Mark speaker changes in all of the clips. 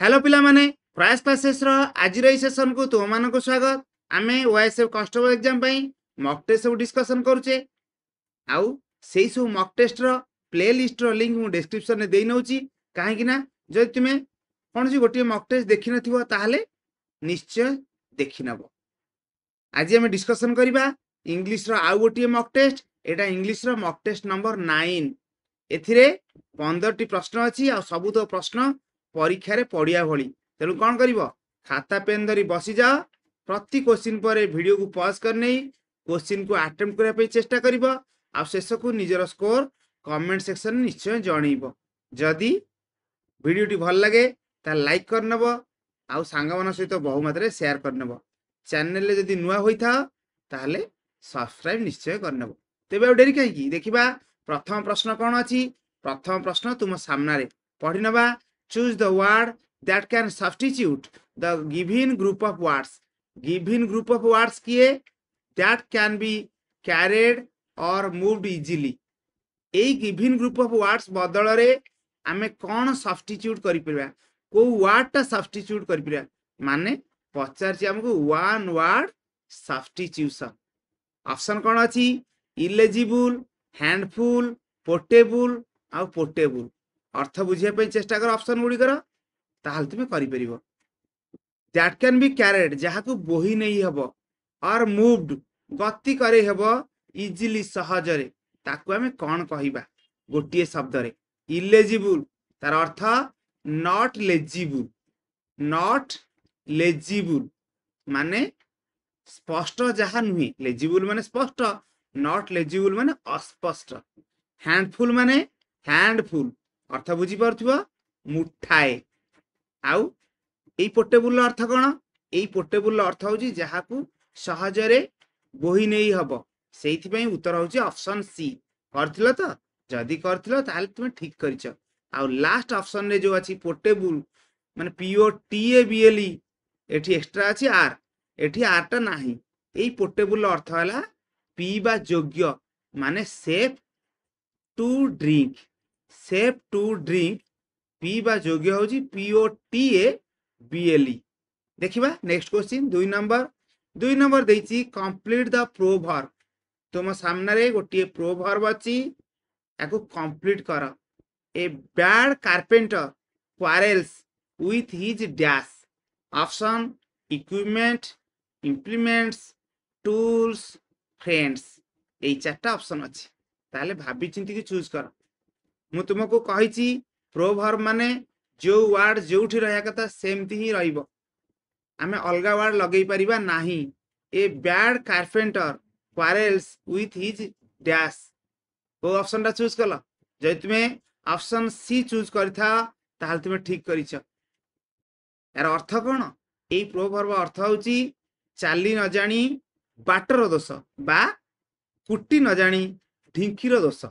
Speaker 1: Hello पिला माने प्रयास क्लासेस रो आज रो सेशन को तुम मान को स्वागत। आमे ओएसएफ कांस्टेबल एग्जाम पई मॉक टेस्ट सब डिस्कशन करूचे। आउ सेही सब मॉक टेस्ट रो प्लेलिस्ट रो लिंक मु डिस्क्रिप्शन रे देई नउची। काहे कि ना जदि तुमे कोनसी गोटी मॉक टेस्ट देखि नथिबो ताहाले निश्चय देखि नबो। आज आमे डिस्कशन करिबा इंग्लिश रो आउ गोटी मॉक टेस्ट। एटा इंग्लिश रो मॉक टेस्ट नंबर 9। एथिरे 15 टी प्रश्न अछि आ सबु तो प्रश्न परीक्षा रे पड़िया भली। तेणु कौन कर खाता पेन धरी बसी जाओ। प्रति क्वेश्चन पर वीडियो को पॉज कर नहीं क्वेश्चन को अटेम्प्ट करने चेष्टा करिबो। आ शेष को निजर स्कोर कमेंट सेक्शन निश्चय जनइबो। जदि वीडियो टी भल लगे ता लाइक कर नबो आ सांग मान सहित बहु मात्रा शेयर कर नबो। चैनल रे जदि नुआ होई था ताहले सब्सक्राइब निश्चय कर नबो। तेबे आ डेरी कहीं देखिबा प्रथम प्रश्न कौन अछि। प्रथम प्रश्न तुम सामना रे पढ़ी नबा। Choose the word that can substitute the given group of words. Given group of words किए that can be carried or moved easily. এই given group of words बदल रे आमे कौन substitute करि परिबा। को word टा substitute करि परिबा माने पचार छी हमको one word substitution। ऑप्शन कौन अछि illegible, handful, portable आ portable। अर्थ बुझिया चेष्टा कर ऑप्शन गुडी कर ताहाल तुमे करि परिबो। दैट कैन बी कैरेड जहा को बोही नहीं हबो और मूव्ड गति करे हबो इजीली सहजरे ताकू हमें कोन कहिबा गोटिए शब्द रे। इलेजिबल तार अर्थ नॉट लेजिबल। नॉट लेजिबल माने स्पष्ट जहा नुही। लेजिबल माने स्पष्ट, नॉट लेजिबल माने अस्पष्ट। हैंडफुल माने हैंडफुल अर्थ बुझी पारथुवा मुठाए। आउ एई पोर्टेबल अर्थ कोन एई पोर्टेबल अर्थ होची जहा को सहजरे बोही नहीं हबो। सेहिथि पई उत्तर होची ऑप्शन सी। करथिलो तो जदी करथिलो ताले तुमे ठीक करिछ। आउ लास्ट ऑप्शन रे जो अछि पोर्टेबल माने P O T A B L E एठी एक्स्ट्रा अछि आर एठी आर टा नाही। एई पोर्टेबल अर्थ हला पीबा योग्य माने safe to drink. Safe to drink पीबा योग्य होची POTABLE। देखिबा नेक्स्ट क्वेश्चन 2 नंबर देइची कंप्लीट द प्रोवर्ब। तुम सामने रे गोटिए प्रोवर्ब अछि याको कंप्लीट कर। A bad carpenter quarrels with his dash। Option equipment, implements, tools, friends. एई चारटा ऑप्शन अछि ताले भाबी चिंती की चूज कर। मु तुमको कहिची प्रोवर्ब माने जो वर्ड जोठी रहया कथा सेमती ही रहइबो। आमे अलगा वर्ड लगेई परिबा नाही। ए bad carpenter quarrels with his dash को ऑप्शन टा चूज कलो। जे तुमे ऑप्शन सी चूज करथा ताहाल तुमे ठीक करिछ। यार अर्थ कोन एई प्रोवर्ब अर्थ होची चाली न जानी बाटर दोष बा कुटी न जानी ढिंकीर दोष।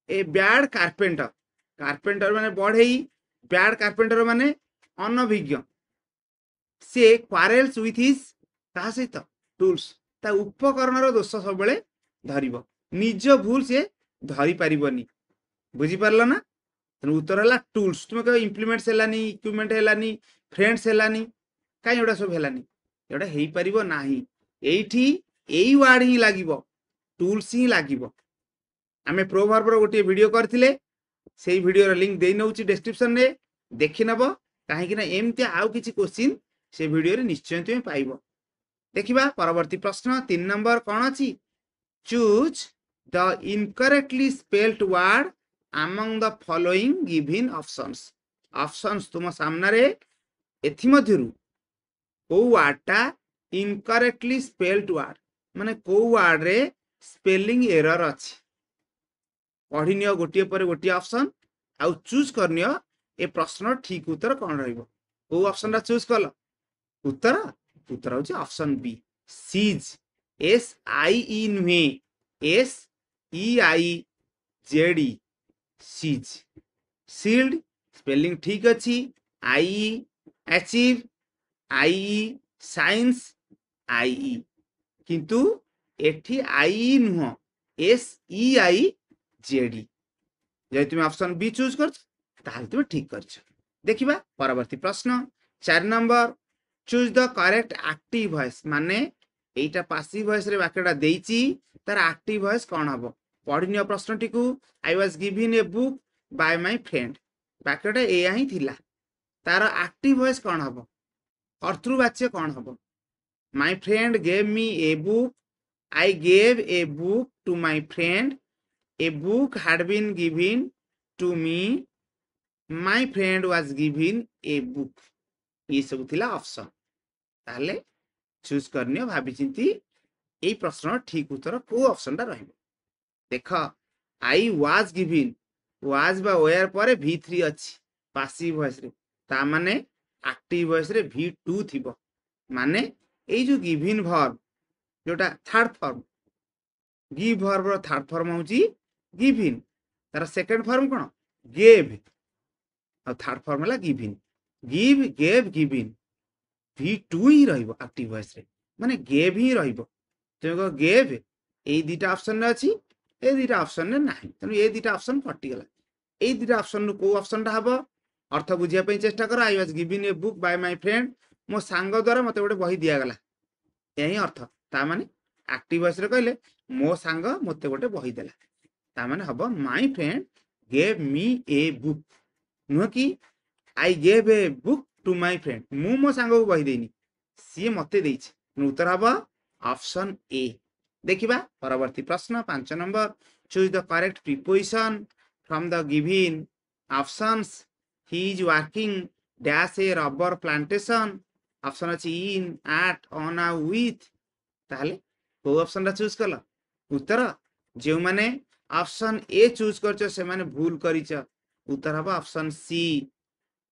Speaker 1: ए बैड कारपेंटर कारपेंटर माने बढ़ई बैड कारपेंटर माने अनभिज्ञ। से क्वारेल्स विथ हिज कहा सहित टूल्स ता उपकरण रो दोष सब बेले धरिबो। निज भूल से धरि परिबनी। बुझी परलो ना। तनु उत्तर हला टूल्स। तुमे कह इम्प्लीमेंट्स हेलानी, इक्विपमेंट हेलानी, फ्रेंड्स हेलानी काई एडा सब हेलानी एडा हेई परिबो नाही। एइठी एई वर्ड ही लागिबो टूल्स ही लागिबो। आमे प्रोवर्ब रो गोटे वीडियो करथिले सेही वीडियो रो लिंक देई नउची डिस्क्रिप्शन रे देखि नबो। काहे कि ना एमते आउ किछि क्वेश्चन से वीडियो रे निश्चय तुमे पाइबो। देखिबा परवर्ती प्रश्न 3 नंबर कोन अछि। Choose the incorrectly spelled word among the following given options. Options तुम सामना रे एथि मध्यरु को वर्ड टा इनकरेक्टली स्पेल्ड वर्ड माने को वर्ड रे स्पेलिंग एरर अछि। पढ़ी नियो गोटिए पर गोटिए ऑप्शन आउ चूज करनियो ए प्रश्न ठीक उत्तर कोन रहइबो। को ऑप्शन रा चूज कलो। उत्तर उत्तर होची ऑप्शन बी सीज। SIE नुहे SEIZD सीज। सील्ड स्पेलिंग ठीक अछि। IE achieve IE science IE किंतु एठी IE नुह SEIZD। जे तुम ऑप्शन बी चूज कर ताहाल तुम ठीक करछ। देखिबा परवर्ती प्रश्न 4 number choose the correct active voice माने एटा पासिव वॉइस रे वाक्यटा देइची तार एक्टिव वॉइस कोन हबो पढिनियो प्रश्नटी को I was given a book by my friend वाक्यटा एया ही थिला तार एक्टिव वॉइस कोन हबो कर्तृवाच्य कोन हबो my friend gave me a book I gave a book to my friend a book had been given to me my friend was given a book ये सब थिला ऑप्शन ताले चूज करनियो भाबी चिंती ए प्रश्न ठीक उत्तर को ऑप्शन टा रहइबो देख आई वाज गिवन वाज बा वेयर परे v3 अछि पासिव वॉइस रे ता माने एक्टिव वॉइस रे v2 थिबो माने ए जो गिवन वर्ब जोटा थर्ड फॉर्म गिव वर्ब रो थर्ड फॉर्म होची गिवन तार सेकंड फॉर्म कोन गेव और थर्ड फॉर्म हला given give gave given v2 ही रहइबो एक्टिव वॉइस रे माने गेव ही रहइबो तेको गेव ए दुटा ऑप्शन रे अछि ए दुटा ऑप्शन रे नाही तनु ए दुटा ऑप्शन कटि गेला ए दुटा ऑप्शन नु को ऑप्शन टा हबो अर्थ बुझिया पई चेष्टा कर आई was given a book by my friend मो सांग द्वारा मते गोटे बही दिया गला यही अर्थ ता माने एक्टिव वॉइस रे कहले मो सांग मते गोटे बही देला ता माने हबो my friend gave me a book नो कि I gave a book to my friend मु मो सांग को बही देनी सी मते देइछ उत्तर हबो ऑप्शन ए देखिबा परवर्ती प्रश्न 5 number choose the correct preposition from the given options he is working dash A rubber plantation option अछि इन एट ऑन आ विथ ताले को ऑप्शन रा चूज करला उत्तर जे माने ऑप्शन ए चूज करछ से माने भूल करिछ उत्तर हबा ऑप्शन सी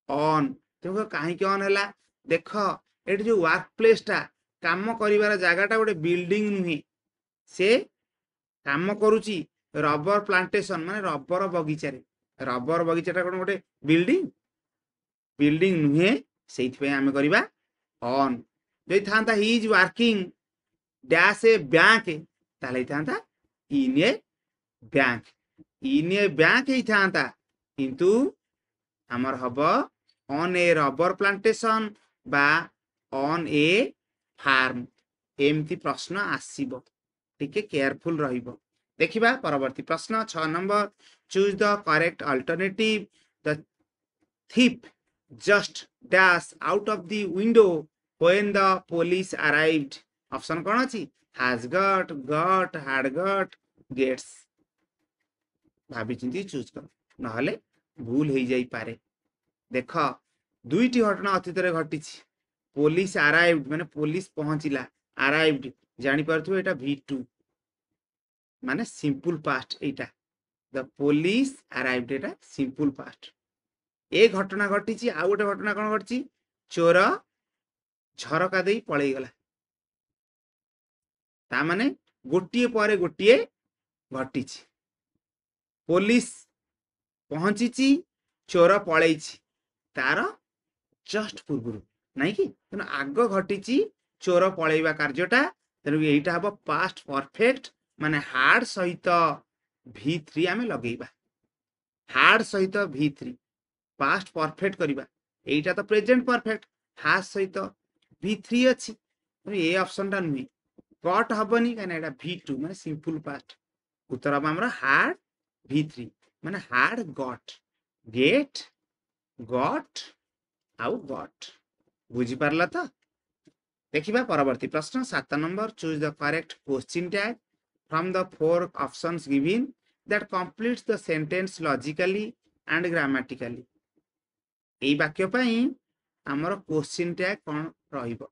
Speaker 1: ऑन देखो काहे के ऑन हला देख एट जो वर्क प्लेस टा काम करिवार जागाटा गोटे बिल्डिंग नुहे से काम करूची रबर प्लांटेशन माने रबर बगीचा कोन गोटे बिल्डिंग बिल्डिंग नुहे सेइथ पे हमें करिबा ऑन जई थांता he is working dash a bank ताले थांता इन ए बैंक ही थांता किंतु हमर हबो ऑन ए रबर प्लांटेशन बा ऑन ए फार्म एमती प्रश्न आसीबो टिके केयरफुल रहिबो देखिबा परवर्ती प्रश्न 6 number choose the correct alternative the thief just dash out of the window when the police arrived option कोन अछि has got had got gets भाबी चिंती चूज कर नहले भूल हे जाई पारे देख दुईटी घटना अतीत रे घटिछि पुलिस अराइव्ड माने पुलिस पहुंचिला अराइव्ड जानि परथु एटा v2 माने simple past Etah the police arrived Etah simple past ए घटना घटिछि आ गोटे घटना कोन घटिछि चोर झरका देई पळेई गला ता माने गोटिए परे गोटिए घटिछि पुलिस पहुंचिछि चोर पळेइछि तार जस्ट पूर्वरु नहीं कि तेना आग घटिछि चोर पळेइबा कार्यटा तेनु एटा हबो पास्ट परफेक्ट माने हार्ड सहित v3 आमे लगेइबा हार्ड सहित v3 पास्ट परफेक्ट करिबा एटा तो प्रेजेंट परफेक्ट हार्ड सहित v3 अछि तेनु ए ऑप्शन टा नुई गॉट हबनी काना एटा v2 माने सिंपल पास्ट उत्तर हबा हमरा हार्ड v3 माने हार्ड गॉट गेट गॉट आउ गॉट बुझी पारला तो देखिबा परवर्ती प्रश्न 7 number choose the correct question tag from the four options given that completes the sentence logically and grammatically एई वाक्य पई हमर क्वेश्चन टैग कोन रहिबो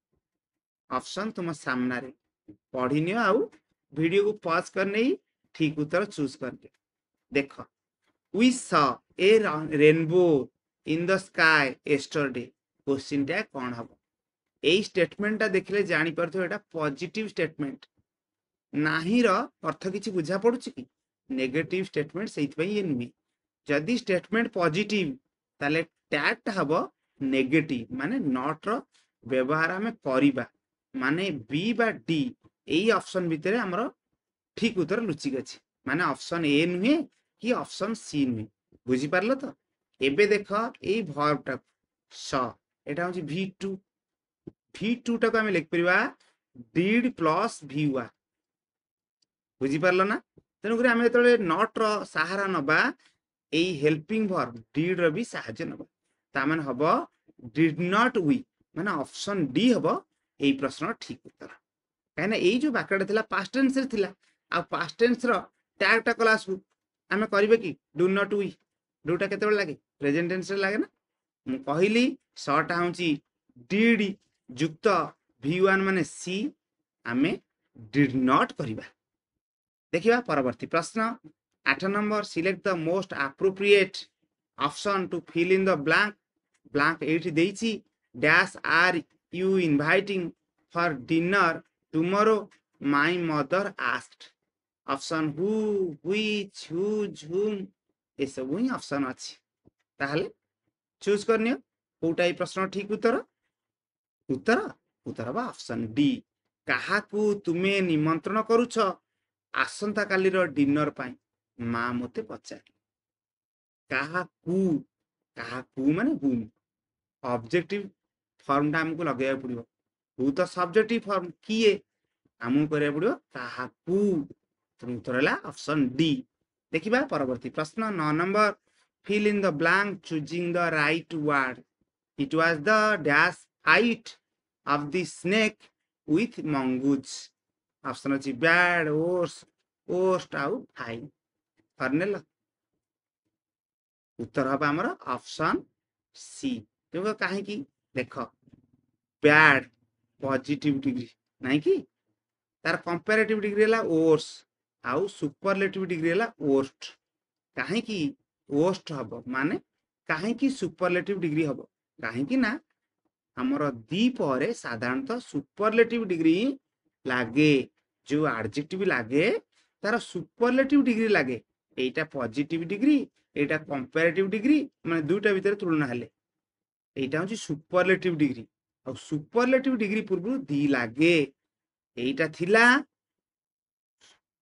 Speaker 1: ऑप्शन तुम सामने रे पढिनियो आउ वीडियो को पॉज करने ठीक उत्तर चूज करके देखो we saw a rainbow in the sky yesterday question tag कोन हबो एई स्टेटमेंट टा देखले जानि परथो एटा पॉजिटिव स्टेटमेंट नाही रो अर्थ किछि बुझा पडुछि कि नेगेटिव स्टेटमेंट सेइत पई ये नुई जदी स्टेटमेंट पॉजिटिव ताले टैग टा हबो नेगेटिव माने नॉट रो व्यवहार हमें करिबा माने बी बा डी एई ऑप्शन भितरे हमरो ठीक उत्तर लुचि गछि माने ऑप्शन ए नुहे कि ऑप्शन सी नुहे बुझी पारलो तो एबे देख एई वर्ब टा स एटा होची V2 टाको आमे लिख परिबा did प्लस V1 बुझी पारलो ना तेनु करी आमे तळे नॉट रो सहारा नबा एई हेल्पिंग वर्ब did रो भी सहाय्य नबा ता माने हबो did not we माने ऑप्शन डी हबो एई प्रश्न ठीक उत्तर कहना एई जो वाक्यटा थिला पास्ट टेंस रे थिला आ पास्ट टेंस रो टैग टा क्लास को आमे करिवे की डू नॉट वी डू टा केते लागे प्रेजेंट टेंस रे लागे ना मु कहिली सटा होची did युक्त V1 माने सी आमे did not करिबा देखिबा परवर्ती प्रश्न 8 number select the most appropriate option to fill in the blank एठी देइची dash are you inviting for dinner tomorrow my mother asked option who which whose whom ए सब ही ऑप्शन अछि ताहले चूज करनियो कोटा ई प्रश्न ठीक उत्तर उत्तर बा ऑप्शन डी काहाकू तुमे निमंत्रण करूछ आसंता काली रो डिनर पाई मां मते पचार काहाकू माने हुम ऑब्जेक्टिव फॉर्म टा हमको लगाया पड़िबो हु तो सब्जेक्टिव फॉर्म किए हमू करे पड़िबो काहाकू तो उत्तर होला ऑप्शन डी देखिबा परवर्ती प्रश्न 9 number fill in the blank choosing the right word it was the dash height of the snake with mongoose option अछि बैड worst आउ फाइन फर्नेल उत्तर हबा हमर ऑप्शन सी देखो काहे की देखो बैड पॉजिटिव डिग्री नाही की तार कंपैरेटिव डिग्री हला वर्स आउ सुपरलेटिव डिग्री हला वर्स्ट काहे की वर्स्ट हबो माने काहे की सुपरलेटिव डिग्री हबो काहे की ना हमर दी परे साधारणतः सुपरलेटिव डिग्री लागे जो एडजेक्टिव लागे तार सुपरलेटिव डिग्री लागे एटा पॉजिटिव डिग्री एटा कंपैरेटिव डिग्री माने दुटा भीतर तुलना हले एटा होची सुपरलेटिव डिग्री और सुपरलेटिव डिग्री पूर्व दी लागे एटा थिला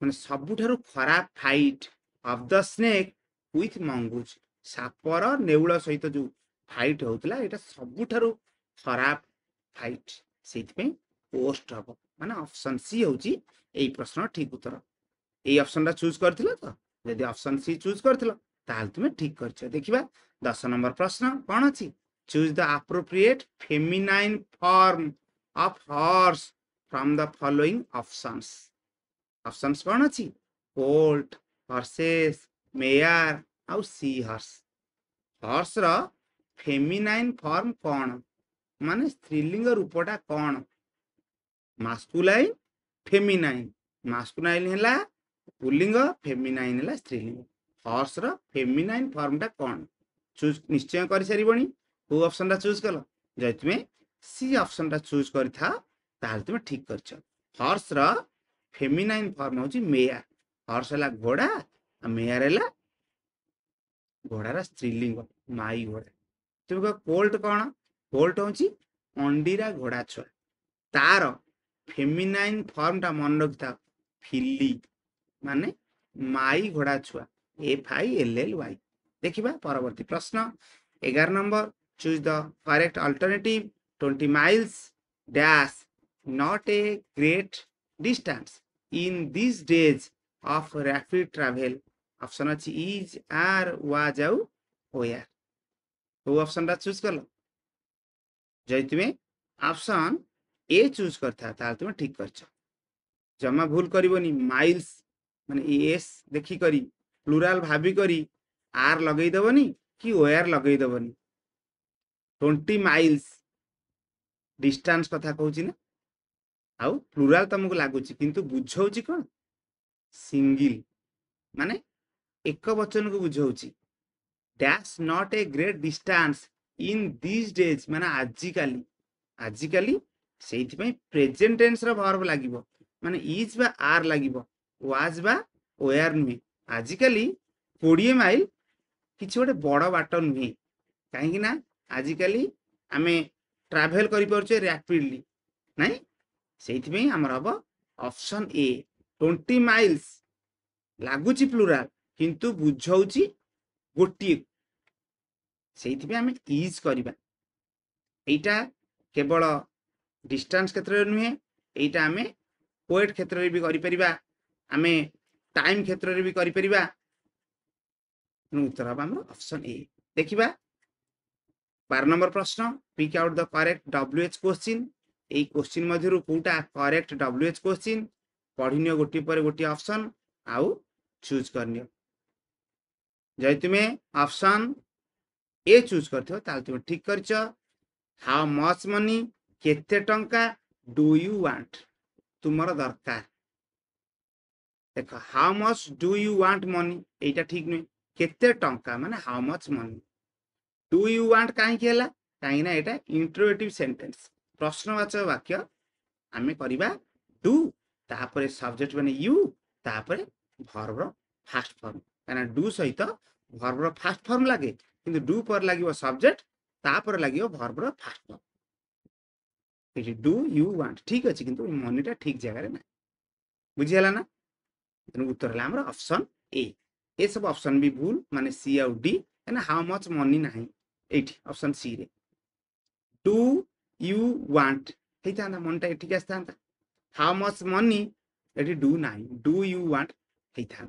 Speaker 1: माने सबुठारु खराब fight of the snake with mongoose सापर नेउल सहित जो फाइट होतला एटा सबुठारु खराब फाइट सेति पे पोस्ट हबो माने ऑप्शन सी होची एई प्रश्न ठीक उत्तर एई ऑप्शन रा चूज करथिला तो यदि ऑप्शन सी चूज करथिला ताल तुमे ठीक करछ देखिबा 10 नंबर प्रश्न कोन अछि choose the appropriate feminine form of horse from the following options options कोन अछि कोल्ट हॉर्सेस मेयर आउ सी हॉर्स रा फेमिनाइन फॉर्म कोन माने स्त्रीलिंग रूपटा कोन मास्कुलाइन फेमिनाइन हैला पुल्लिंग फेमिनाइन हैला स्त्रीलिंग हॉर्स रा फेमिनाइन फॉर्म टा कोन चूज निश्चय करि सारिबणी को ऑप्शन टा चूज कलो जे तुमे सी ऑप्शन टा चूज करिथा ताल तुमे ठीक करछ हॉर्स रा फेमिनाइन फॉर्म होची मेयर हॉर्स हैला घोड़ा आ मेयर हैला घोड़ा रा स्त्रीलिंग माई घोड़ा तुमे कोल्ट कोन कोल्ट होची अंडीरा घोड़ा छुआ तार फेमिनाइन फॉर्म टा मन रखता फिल्ली माने माई घोड़ा छुआ FILLY देखिबा परवर्ती प्रश्न 11 number choose the correct alternative 20 miles dash not a great distance in these days of rapid travel option अछि इज आर वाज आउ वेयर तो ऑप्शन रा चूज करलो जय तुमे ऑप्शन ए चूज करथा ताल तुमे ठीक करछ जमा भूल करिवनी माइल्स माने एस देखि करी प्लुराल भाबी करी आर लगई दबनी कि वेयर लगई दबनी 20 miles डिस्टेंस कथा कहूची ना आउ प्लुराल तुमको लागुची किंतु बुझौची कोन सिंगल माने एक वचन को बुझौची dash not a great distance in this days माने आजिकाली सेइथि पई प्रेजेंट टेंस रो वर्ब लागिवो माने इज बा आर लागिवो वाज बा वेयर नुहे आजिकाली 20 माइल किछि गोटे बड़ बाट नुहे काहे ना आजिकाली आमे ट्रैवल करि परछे रैपिडली नाही सेइथि पई हमर हबो ऑप्शन ए 20 माइल्स लागुची प्लुराल किंतु बुझौची गोटी ସେଇଥିପାଇଁ ଆମେ ଇଜ୍ କରିବା। এইটা କେବଳ डिस्टेंस क्षेत्र में नुहे, এইটা आम पोएट क्षेत्र में भी करिपरिबा, आमे टाइम क्षेत्र में भी करिपरिबा। उत्तर हम ऑप्शन ए। देखिबा 12 नंबर प्रश्न, pick out the correct WH question. এই क्वेश्चन मध्यरु कोटा करेक्ट WH क्वेश्चन पढ़िनियो गोटी पर गोटी ऑप्शन आउ चूज करनियो। जय तुमे ऑप्शन ए चूज करथियो ताल तुमे ठीक करछ। हाउ मच मनी, केते टंका डू यू वांट, तुमर दरकार। देख how much do you want money, एटा ठीक नहीं। केते टंका माने how much money. Do you want काहे केला, काहे ना एटा इंटरोगेटिव सेंटेंस, प्रश्नवाचक वाक्य। आमे करिबा डू तापरे सब्जेक्ट माने यू तापरे वर्ब रो फास्ट फॉर्म, काना डू सहित वर्ब रो फास्ट फॉर्म लागे, किंतु डू पर लागिवो सब्जेक्ट तापरे लागिवो वर्ब रो past form. It do you want ठीक अछि, किंतु मनीटा ठीक जगह रे ना। बुझियला ना? तेनु उत्तर हला हमर ऑप्शन ए। ए सब ऑप्शन भी भूल, माने सी और डी, काना हाउ मच मनी नाही एठी ऑप्शन सी रे। डू यू वांट हेता ना मनटा एठी आस्ता। हाउ मच मनी एठी डू नाही, डू यू वांट हेता।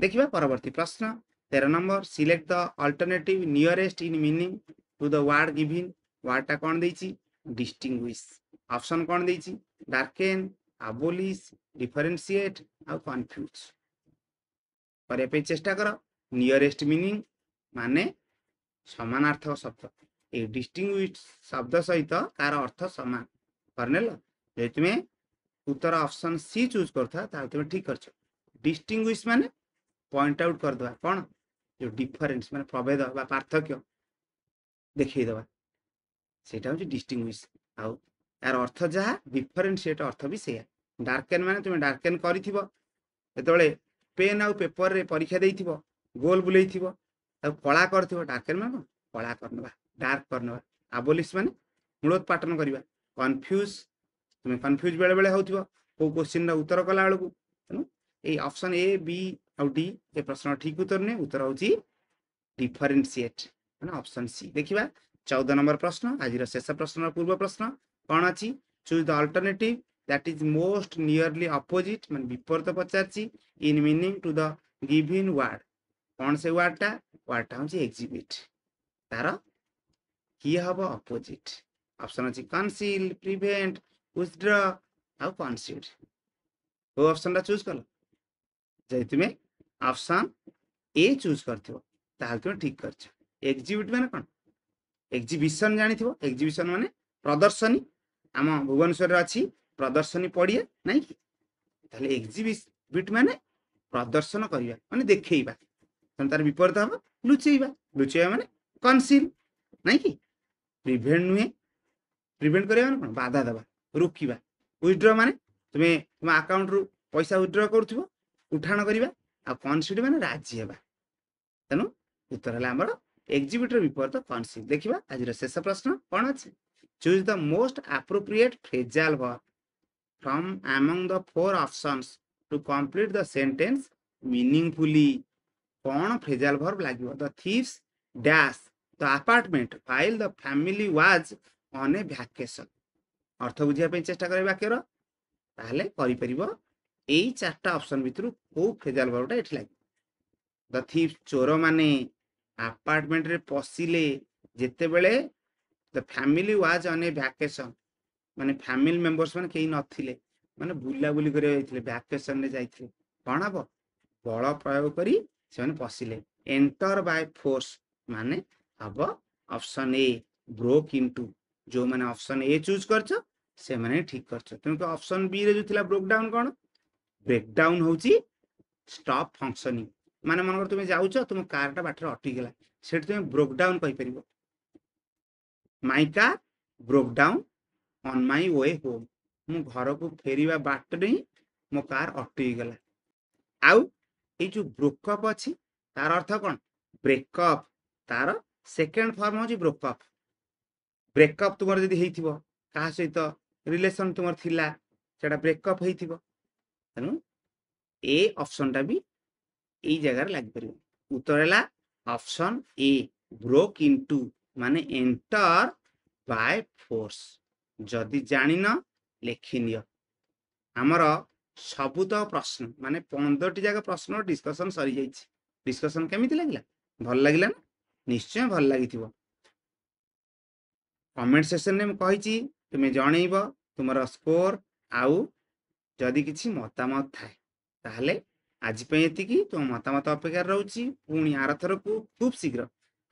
Speaker 1: देखिबा परवर्ती प्रश्न 13 number, select the alternative nearest in meaning to the word given. वर्डटा कोन देछि, डिस्टिंग्विश। ऑप्शन कोन देछि, डार्केन, अबोलिश, डिफरेंशिएट और कन्फ्यूज। करे पे चेष्टा करो। नियरेस्ट मीनिंग माने समानार्थक शब्द, ए डिस्टिंग्विश शब्द सहित कार अर्थ समान करनेल। जे तुमे उत्तर ऑप्शन सी चूज करथा ताल तुमे ठीक करछ। डिस्टिंग्विश माने पॉइंट आउट कर दवा, कोन जो डिफरेंस माने प्रभेद बा पार्थक्य देखै दवा, सेटा होची डिस्टिंग्विश। आउ यार अर्थ जहा डिफरेंशिएट अर्थ भी सेया। डार्केन माने तुमे डार्केन करिथिबो, एतबेले पेन आउ पेपर रे परीक्षा देइथिबो, गोल बुलेइथिबो, आ कला करथिबो, डार्केन माने कला करनबा, डार्क करनबा। अबोलिश माने मूलोत्पाटन करिबा। कन्फ्यूज तुमे कन्फ्यूज बेले बेले होथिबो को क्वेश्चन रा उत्तर कला बेलकू। तनु ए ऑप्शन ए बी और डी ए प्रश्न ठीक उत्तर ने, उत्तर होची डिफरेंशिएट माने ऑप्शन सी। देखिबा 14 नंबर प्रश्न, आज शेष प्रश्न पूर्व प्रश्न कौन अच्छी, choose the alternative that is most nearly opposite माने विपरीत पचारची in meaning to the given word. कौन से वर्डटा होची एग्जिबिट, तार की हबो अपोजिट। ऑप्शन अछि कंसील, प्रिवेंट, विथड्र और कंसीड। वो ऑप्शन रा चूज कर। जे तुमे ऑप्शन ए चूज करथिबो ताल तुमे ठीक करछ। एग्जिबिट माने कोन, एग्जिबिशन जानिथिबो। एग्जिबिशन माने प्रदर्शनी। आम भुवनेश्वर रे अछि प्रदर्शनी पड़िया नहीं कि, ताले एग्जिबिट माने प्रदर्शन करिया माने देखैबा। तन तार विपरीत हम लुचैबा। लुचैबा माने कंसील नहीं कि। प्रिवेंट नुहे, प्रिवेंट करिया माने बाधा दबा, रोकिबा। विथड्र माने तुमे तुम अकाउंट रु पैसा विथड्र करथिबो, उठाण करिबा। आ कंसीड माने राजी हेबा। तनु उत्तर हला हमर एग्जिबिट रो विपरीत कंसील। देखिबा आज शेष प्रश्न कोन अछि, choose the most appropriate phrasal verb from among the four options to complete the sentence meaningfully. कौन फ्रेजल वर्ब लागिवो, the thieves dash the apartment while the family was on a vacation. अर्थ बुझिया पे चेष्टा करे वाक्यर, ताहले करि परिबो। एई चारटा ऑप्शन भितरु को फ्रेजल वर्बटा एठी लागी। द थीव्स चोर माने अपार्टमेंट रे पसिले जेते बेले, the family was on a vacation माने फैमिली मेंबर्स माने केही नथिले, माने बुला बुली करे जाइथिले, वैकेशन रे जाइथिले। कोन हबो, बळ प्रयोग करी से माने पसिले। एंटर बाय फोर्स माने हबो ऑप्शन ए ब्रोक इनटू। जो माने ऑप्शन ए चूज करछ से माने ठीक करछ। तुमको ऑप्शन बी रे जो थिला ब्रोक डाउन, कोन ब्रेक डाउन होची स्टॉप फंक्शनिंग। माने मन कर तुम जाउछ, तुम कारटा बाटर अटकी गेला, सेठ तुम ब्रोक डाउन कहि परिबो। My car broke down on my way home, मु घर को फेरिबा बाट रे मो कार अटकी गेला। आउ ए जो ब्रोकअप अछि तार अर्थ कोन, ब्रेकअप। तार सेकंड फॉर्म होची ब्रोकअप। ब्रेकअप तुमर जदी हेइथिबो, का सहित रिलेशन तुमर थिला, सेटा ब्रेकअप हेइथिबो। तनु ए ऑप्शन टा भी एई जगह रे लागि परिबो। उत्तर हला ऑप्शन ए ବ୍ରୋକ୍ ଇଣ୍ଟୁ ମାନେ ଏଣ୍ଟର ବାय ଫୋର୍ସ। ଯଦି ଜାଣିନ ଲେଖିନିଅ। ଆମର ସବୁ ତ ପ୍ରଶ୍ନ ମାନେ 15ଟି ଯାକ ପ୍ରଶ୍ନ ଡିସ୍କସନ୍ ସରିଯାଇଛି। ଡିସ୍କସନ୍ କେମିତି ଲାଗିଲା? ଭଲ ଲାଗିଲା ନା? ନିଶ୍ଚୟ ଭଲ ଲାଗିଥିବ। କମେଣ୍ଟ ସେକ୍ସନରେ ମୁଁ କହିଛି ତୁମେ ଜଣେଇବ ତୁମର ସ୍କୋର, ଆଉ ଯଦି କିଛି ମତାମତ ଥାଏ ତାହେଲେ ଆଜି ପାଇଁ ଏତିକି। ତୁମ ମତାମତ ଅପେକ୍ଷାରେ ରହୁଛି। ପୁଣି ଆରଥରକୁ ଖୁବ୍ ଶୀଘ୍ର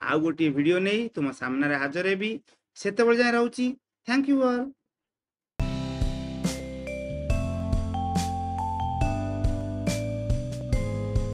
Speaker 1: ଆଉ ଗୋଟିଏ ଭିଡ଼ିଓ ନେଇ ତୁମ ସାମ୍ନାରେ ହାଜର ହେବି। ସେତେବେଳେ ଯାଏଁ ରହୁଛି। Thank you all.